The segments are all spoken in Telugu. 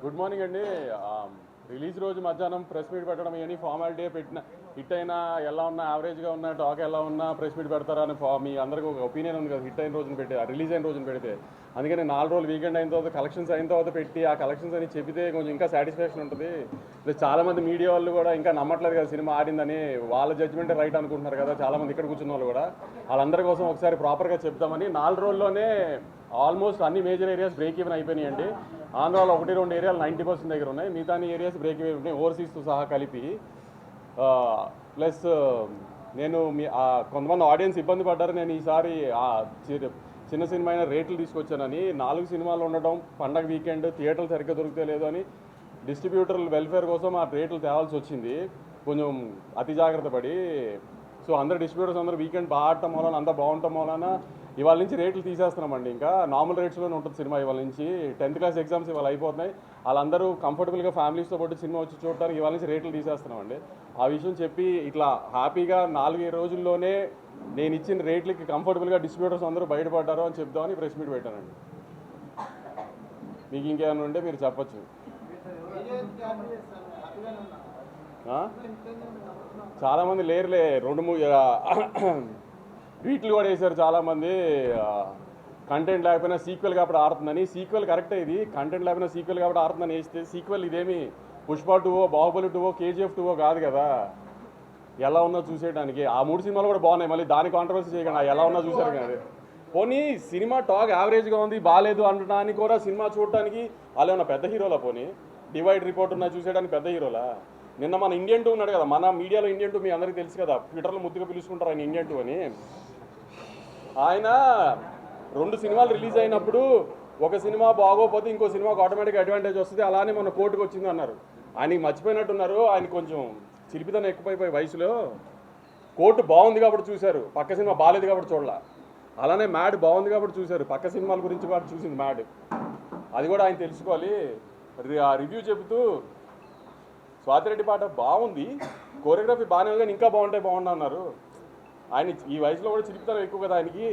గుడ్ మార్నింగ్ అండి. రిలీజ్ రోజు మధ్యాహ్నం ప్రెస్ మీట్ పెట్టడం ఇవన్నీ ఫార్మాలిటీ పెట్టిన హిట్ అయినా ఎలా ఉన్నా యావరేజ్గా ఉన్న టాక్ ఎలా ఉన్నా ప్రెస్ మీట్ పెడతారా అని మీ అందరికీ ఒక ఒపీనియన్ ఉంది కదా. హిట్ అయిన రోజున పెట్టి రిలీజ్ అయిన రోజున పెడితే అందుకని 4 రోజులు వీకెండ్ అయిన తర్వాత కలెక్షన్స్ అయిన తర్వాత పెట్టి ఆ కలెక్షన్స్ అని చెబితే కొంచెం ఇంకా సాటిస్ఫాక్షన్ ఉంటుంది. ప్లస్ చాలామంది మీడియా వాళ్ళు కూడా ఇంకా నమ్మట్లేదు కదా సినిమా ఆడిందని, వాళ్ళ జడ్జ్మెంటే రైట్ అనుకుంటున్నారు కదా. చాలామంది ఇక్కడ కూర్చున్న వాళ్ళు కూడా వాళ్ళందరి కోసం ఒకసారి ప్రాపర్గా చెప్తామని 4 రోజుల్లోనే ఆల్మోస్ట్ అన్ని మేజర్ ఏరియాస్ బ్రేక్ ఈవెన్ అయిపోయినాయండి. ఆంధ్రాలో 1-2 ఏరియాలు 90% దగ్గర ఉన్నాయి, మిగతా ఏరియాస్ బ్రేక్ ఈవెన్ ఉన్నాయి ఓవర్సీస్తో సహా కలిపి. ప్లస్ నేను కొంతమంది ఆడియన్స్ ఇబ్బంది పడ్డారు. నేను ఈసారి చిన్న సినిమా అయినా రేట్లు తీసుకొచ్చానని. 4 సినిమాలు ఉండటం, పండగ వీకెండ్, థియేటర్లు సరిగ్గా దొరికితే లేదు అని డిస్ట్రిబ్యూటర్ల వెల్ఫేర్ కోసం ఆ రేట్లు తేవాల్సి వచ్చింది కొంచెం అతి జాగ్రత్త పడి. సో అందరు డిస్ట్రిబ్యూటర్స్ అందరూ వీకెండ్ బాగా ఆడటం వలన అంతా బాగుండటం వలన ఇవాళ నుంచి రేట్లు తీసేస్తున్నామండి. ఇంకా నార్మల్ రేట్స్లోనే ఉంటుంది సినిమా ఇవాళ నుంచి. 10th క్లాస్ ఎగ్జామ్స్ ఇవాళ అయిపోతున్నాయి, వాళ్ళందరూ కంఫర్టబుల్గా ఫ్యామిలీస్తో పాటు సినిమా వచ్చి చూడటానికి ఇవాళ నుంచి రేట్లు తీసేస్తున్నామండి. ఆ విషయం చెప్పి ఇట్లా హ్యాపీగా 4 రోజుల్లోనే నేను ఇచ్చిన రేట్లకి కంఫర్టబుల్గా డిస్ట్రిబ్యూటర్స్ అందరూ బయటపడ్డారు అని చెప్దామని ప్రెస్ మీట్ పెట్టానండి. మీకు ఇంకేమైనా ఉంటే మీరు చెప్పచ్చు. చాలామంది లేరులే, 2-3 ట్వీట్లు కూడా వేశారు చాలామంది. కంటెంట్ లేకపోయినా సీక్వెల్ కాబట్టి ఆడుతుందని. సీక్వెల్ కరెక్టే, ఇది కంటెంట్ లేకపోయినా సీక్వెల్ కాబట్టి ఆడుతుందని వేస్తే సీక్వెల్ ఇదేమి పుష్ప 2, బాహుబలి 2, KGF 2 కాదు కదా. ఎలా ఉన్నా చూసేయడానికి ఆ 3 సినిమాలు కూడా బాగున్నాయి, మళ్ళీ దాని కాంట్రవర్సీ చేయకుండా ఎలా ఉన్నా చూసారు కానీ. పోనీ సినిమా టాక్ యావరేజ్గా ఉంది బాగాలేదు అనడానికి కూడా సినిమా చూడటానికి వాళ్ళు ఏమన్నా పెద్ద హీరోలా? పోనీ డివైడ్ రిపోర్ట్ ఉన్నా చూసేయడానికి పెద్ద హీరోలా? నిన్న మన ఇండియన్ 2 ఉన్నాడు కదా, మన మీడియాలో ఇండియన్ 2 మీ అందరికీ తెలుసు కదా, ట్విట్టర్లో ముద్దుగా పిలుచుకుంటారు ఆయన ఇండియన్ 2 అని. ఆయన 2 సినిమాలు రిలీజ్ అయినప్పుడు ఒక సినిమా బాగోపోతే ఇంకో సినిమాకు ఆటోమేటిక్గా అడ్వాంటేజ్ వస్తుంది, అలానే మన కోర్టుకు వచ్చింది అన్నారు. ఆయనకి మర్చిపోయినట్టున్నారు, ఆయన కొంచెం చిలిపితనం ఎక్కువైపోయి వయసులో. కోర్టు బాగుంది కాబట్టి చూశారు, పక్క సినిమా బాగాలేదు కాబట్టి చూడాల. అలానే మ్యాడ్ బాగుంది కాబట్టి చూశారు, పక్క సినిమాల గురించి కూడా చూసింది మ్యాడ్. అది కూడా ఆయన తెలుసుకోవాలి. ఆ రివ్యూ చెబుతూ స్వాతిరెడ్డి పాట బాగుంది, కోరియోగ్రఫీ బాగానే ఉంది, ఇంకా బాగుండా అన్నారు. ఆయన ఈ వయసులో కూడా చిలిపితనం ఎక్కువ కదా ఆయనకి.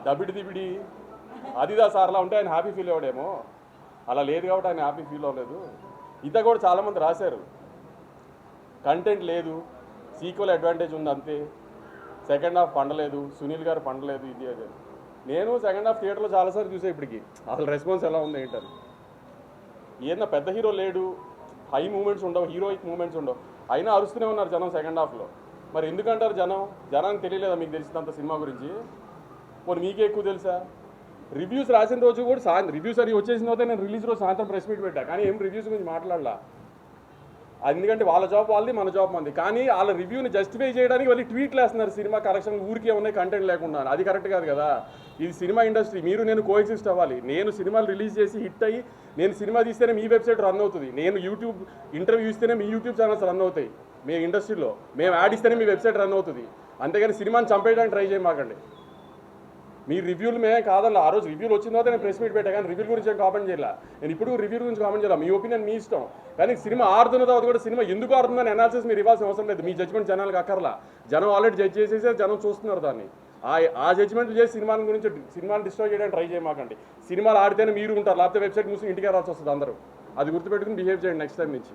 దబిడి అదిదా సార్లా ఉంటే ఆయన హ్యాపీ ఫీల్ అవ్వడేమో, అలా లేదు కాబట్టి ఆయన హ్యాపీ ఫీల్ అవ్వలేదు. ఇత కూడా చాలామంది రాశారు, కంటెంట్ లేదు, సీక్వెల్ అడ్వాంటేజ్ ఉంది అంతే, సెకండ్ హాఫ్ పండలేదు, సునీల్ గారు పండలేదు, ఇది అదే. నేను సెకండ్ హాఫ్ థియేటర్లో చాలాసార్లు చూసా ఇప్పటికి. అసలు రెస్పాన్స్ ఎలా ఉంది ఏంటని. ఏదన్నా పెద్ద హీరో లేడు, హై మూమెంట్స్ ఉండవు, హీరోయిక్ మూమెంట్స్ ఉండవు, అయినా అరుస్తూనే ఉన్నారు జనం సెకండ్ హాఫ్లో. మరి ఎందుకంటారు జనానికి తెలియలేదా మీకు తెలిసినంత సినిమా గురించి? పోనీ మీకే ఎక్కువ తెలుసా? రివ్యూస్ రాసిన రోజు కూడా రివ్యూస్ అది వచ్చేసిన తర్వాత నేను రిలీజ్ రోజు సాయంత్రం ప్రెస్ మీట్ పెట్టా, కానీ ఏం రివ్యూస్ గురించి మాట్లాడలా. ఎందుకంటే వాళ్ళ జాబ్ వాళ్ళది, మన జాబ్ మంది. కానీ వాళ్ళ రివ్యూని జస్టిఫై చేయడానికి వాళ్ళు ట్వీట్లు వేస్తున్నారు, సినిమా కరెక్షన్ ఊరికే ఉన్నాయి కంటెంట్ లేకుండా. అది కరెక్ట్ కాదు కదా. ఇది సినిమా ఇండస్ట్రీ, మీరు నేను కోఎగ్జిస్ట్ అవ్వాలి. నేను సినిమాలు రిలీజ్ చేసి హిట్ అయ్యి నేను సినిమా తీస్తేనే మీ వెబ్సైట్ రన్ అవుతుంది, నేను యూట్యూబ్ ఇంటర్వ్యూ ఇస్తేనే మీ యూట్యూబ్ ఛానల్స్ రన్ అవుతాయి. మీ ఇండస్ట్రీలో మేము యాడ్ ఇస్తేనే మీ వెబ్సైట్ రన్ అవుతుంది. అంతేగాని సినిమాని చంపేయడానికి ట్రై చేయమాకండి. మీ రివ్యూలు మేమే కాదన్నా. ఆ రోజు రివ్యూలు వచ్చిన తర్వాత నేను ప్రెస్ మీట్ పెట్టా, కానీ రివ్యూ గురించి ఏం కామెంట్ చేయాల. నేను ఇప్పుడు రివ్యూ గురించి కామెంట్ చేయాలి, మీ ఒపీనియన్ మీ ఇష్టం. కానీ సినిమా ఆడుతున్న తర్వాత కూడా సినిమా ఎందుకు ఆడుతుందని అనాలిసిస్ మీరు ఇవ్వాల్సిన అవసరం లేదు. మీ జడ్జ్మెంట్ జనాలకు అక్కర్లా. జనం ఆల్రెడీ జడ్జ్ చేసేసే జనం చూస్తున్నారు దాన్ని. ఆ జడ్జ్మెంట్లు చేసి సినిమాని డిస్ట్రాయ్ చేయడానికి ట్రై చేయమాకండి. సినిమాలు ఆడితేనే మీరు ఉంటారు, లేకపోతే వెబ్సైట్ మూసి ఇంటికి రావాల్సి వస్తుంది అందరూ. అది గుర్తుపెట్టుకుని బిహేవ్ చేయండి నెక్స్ట్ టైం నుంచి.